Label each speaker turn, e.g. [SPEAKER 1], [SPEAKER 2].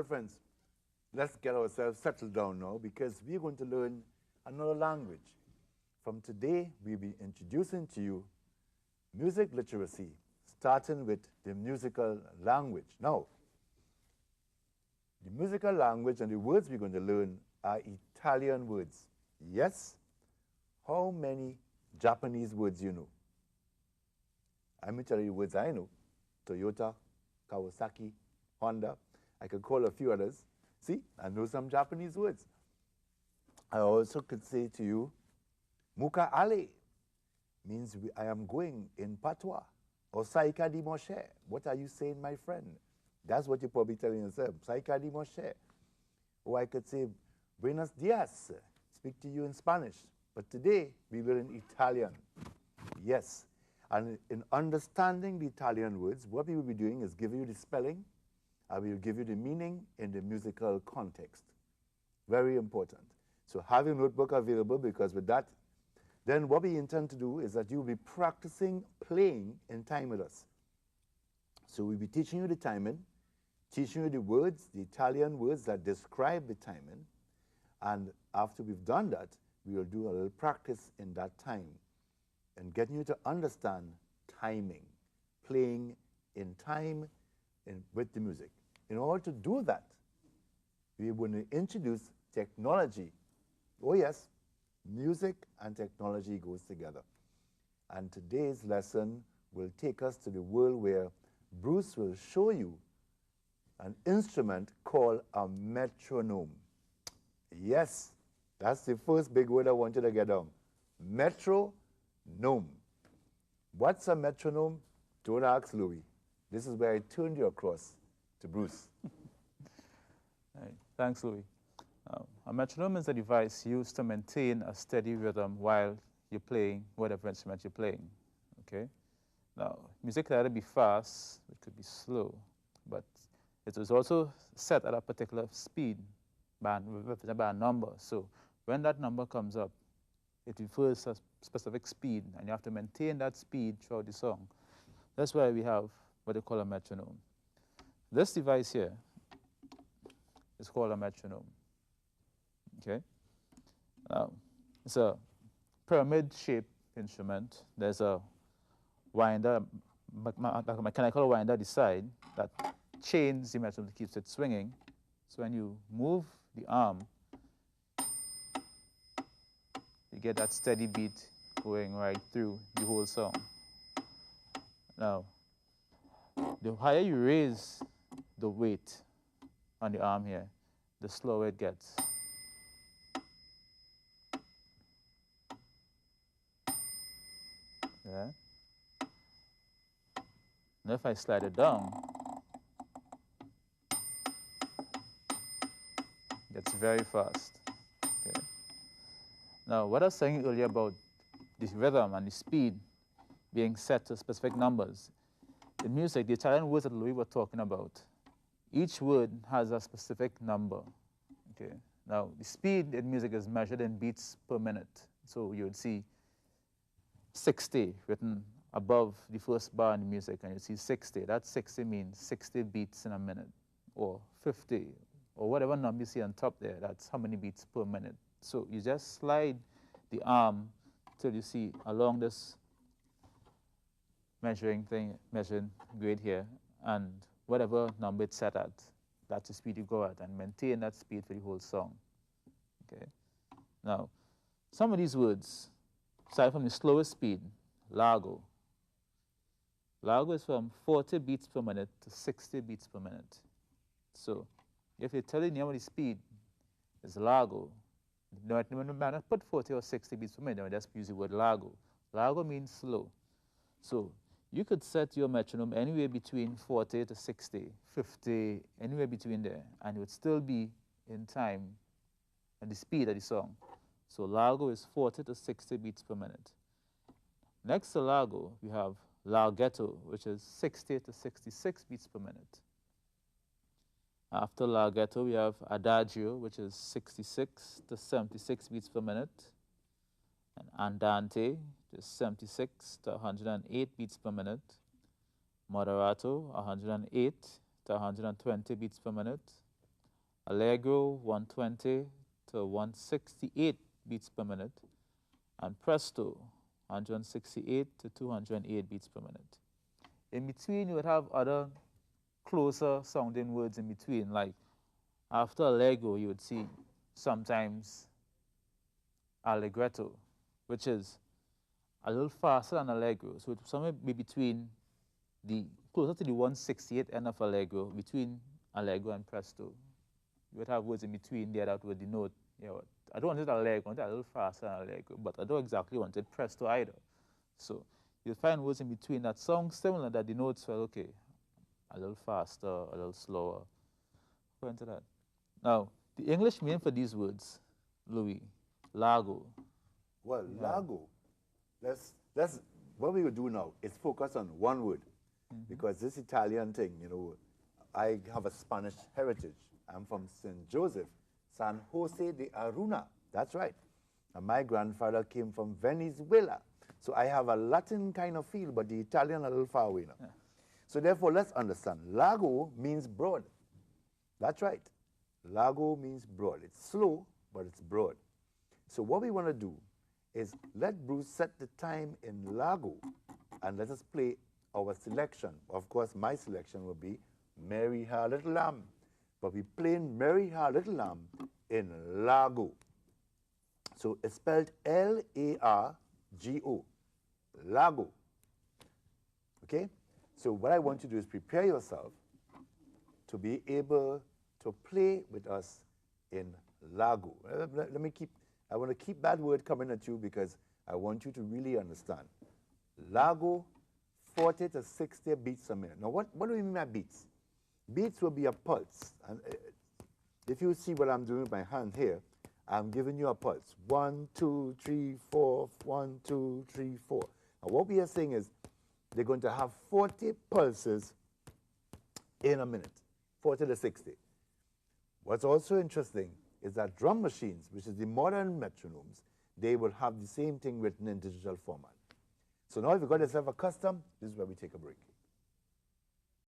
[SPEAKER 1] Well, friends, let's get ourselves settled down now because we're going to learn another language. From today, we'll be introducing to you music literacy, starting with the musical language. Now, the musical language and the words we're going to learn are Italian words. Yes? How many Japanese words you know? I'm going to tell you the words I know. Toyota, Kawasaki, Honda. I could call a few others. See, I know some Japanese words. I also could say to you, Muka Ale means I am going in patois. Or Saika di Moshe. What are you saying, my friend? That's what you're probably telling yourself. Saika di Moshe. Or I could say, Buenos dias. Speak to you in Spanish. But today, we learn Italian. Yes. And in understanding the Italian words, what we will be doing is give you the spelling, and we will give you the meaning in the musical context. Very important. So have your notebook available, because with that, then what we intend to do is that you'll be practicing playing in time with us. So we'll be teaching you the timing, teaching you the words, the Italian words that describe the timing, and after we've done that, we will do a little practice in that time and getting you to understand timing, playing in time with the music. In order to do that, we want to introduce technology. Oh yes, music and technology goes together. And today's lesson will take us to the world where Bruce will show you an instrument called a metronome. Yes, that's the first big word I want you to get down. Metronome. What's a metronome? Don't ask Louis. This is where I turned you across to Bruce.
[SPEAKER 2] Right. Thanks, Louis. A metronome is a device used to maintain a steady rhythm while you're playing whatever instrument you're playing. Okay? Now, music can either be fast, it could be slow, but it is also set at a particular speed represented by a number. So when that number comes up, it refers to a specific speed, and you have to maintain that speed throughout the song. That's why we have what they call a metronome. This device here is called a metronome. Okay? Now, it's a pyramid-shaped instrument. There's a winder, like a mechanical winder at the side that chains the metronome, keeps it swinging. So when you move the arm, you get that steady beat going right through the whole song. Now, the higher you raise the weight on the arm here, the slower it gets. Yeah. Now if I slide it down, it gets very fast. Okay. Now, what I was saying earlier about the rhythm and the speed being set to specific numbers, in music, the Italian words that Louis was talking about, each word has a specific number. Okay. Now, the speed in music is measured in beats per minute. So you would see 60 written above the first bar in the music, and you see 60. That 60 means 60 beats in a minute, or 50, or whatever number you see on top there, that's how many beats per minute. So you just slide the arm till you see along this measuring grade here, and whatever number it's set at, that's the speed you go at, and maintain that speed for the whole song. Okay. Now, some of these words, aside from the slowest speed, largo. Largo is from 40 beats per minute to 60 beats per minute. So if you tell the name of the speed is largo, no matter put 40 or 60 beats per minute, just use the word largo. Largo means slow. So you could set your metronome anywhere between 40 to 60, 50, anywhere between there, and it would still be in time at the speed of the song. So largo is 40 to 60 beats per minute. Next to largo, we have larghetto, which is 60 to 66 beats per minute. After larghetto, we have adagio, which is 66 to 76 beats per minute. And andante, which is 76 to 108 beats per minute. Moderato, 108 to 120 beats per minute. Allegro 120 to 168 beats per minute, and presto 168 to 208 beats per minute. In between, you would have other closer sounding words in between, like after allegro, you would see sometimes allegretto, which is a little faster than allegro. So it's somewhere be between the closer to the 168 end of allegro, between allegro and presto. You would have words in between there that would denote, you know, I don't want it allegro, I want it a little faster than allegro, but I don't exactly want it presto either. So you'll find words in between that sound similar that denotes, well, okay, a little faster, a little slower. Go into that. Now, the English name for these words, Louis, lago.
[SPEAKER 1] Well, lago. What we will do now is focus on one word, because this Italian thing, you know, I have a Spanish heritage. I'm from St. Joseph, San Jose de Aruna. That's right. And my grandfather came from Venezuela. So I have a Latin kind of feel, but the Italian a little far away now. Yeah. So therefore, let's understand. Lago means broad. That's right. Lago means broad. It's slow, but it's broad. So what we want to do is let Bruce set the time in Lago, and let us play our selection. Of course, my selection will be Mary Had a Little Lamb. But we playing Mary Had a Little Lamb in Lago. So it's spelled L-A-R-G-O, Lago. Okay? So what I want you to do is prepare yourself to be able to play with us in Lago. I want to keep that word coming at you because I want you to really understand. Lago, 40 to 60 beats a minute. Now, what do we mean by beats? Beats will be a pulse. And if you see what I'm doing with my hand here, I'm giving you a pulse. 1, 2, 3, 4, 1, 2, 3, 4. And what we are saying is they're going to have 40 pulses in a minute, 40 to 60. What's also interesting is that drum machines, which is the modern metronomes, they will have the same thing written in digital format. So now if you've got yourself accustomed, this is where we take a break.